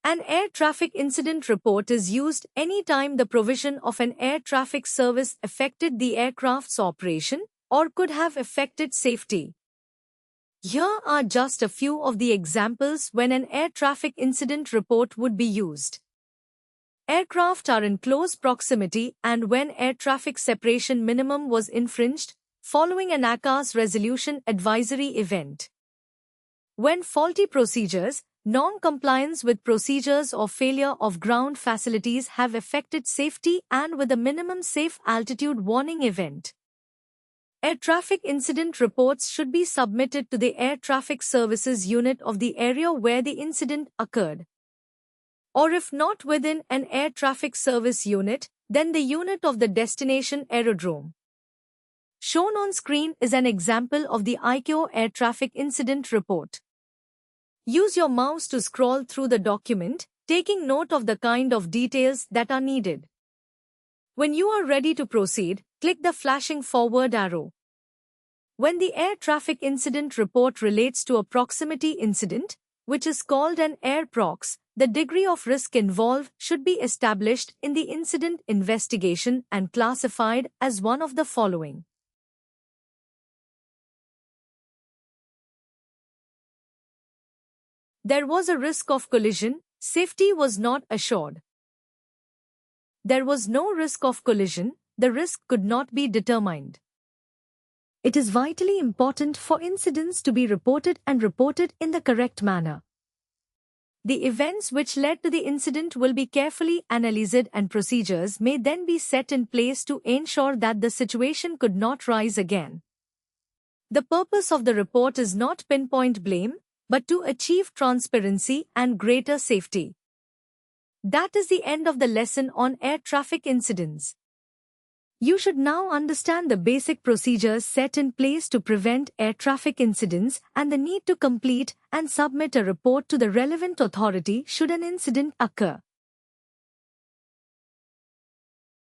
An air traffic incident report is used anytime the provision of an air traffic service affected the aircraft's operation or could have affected safety. Here are just a few of the examples when an air traffic incident report would be used. Aircraft are in close proximity and when air traffic separation minimum was infringed, following an ACAS resolution advisory event. When faulty procedures, non-compliance with procedures or failure of ground facilities have affected safety and with a minimum safe altitude warning event. Air traffic incident reports should be submitted to the Air Traffic Services Unit of the area where the incident occurred. Or if not within an air traffic service unit, then the unit of the destination aerodrome. Shown on screen is an example of the ICAO Air Traffic Incident Report. Use your mouse to scroll through the document, taking note of the kind of details that are needed. When you are ready to proceed, click the flashing forward arrow. When the air traffic incident report relates to a proximity incident, which is called an air prox, the degree of risk involved should be established in the incident investigation and classified as one of the following. There was a risk of collision, safety was not assured. There was no risk of collision, the risk could not be determined. It is vitally important for incidents to be reported and reported in the correct manner. The events which led to the incident will be carefully analyzed and procedures may then be set in place to ensure that the situation could not rise again. The purpose of the report is not pinpoint blame, but to achieve transparency and greater safety. That is the end of the lesson on air traffic incidents. You should now understand the basic procedures set in place to prevent air traffic incidents and the need to complete and submit a report to the relevant authority should an incident occur.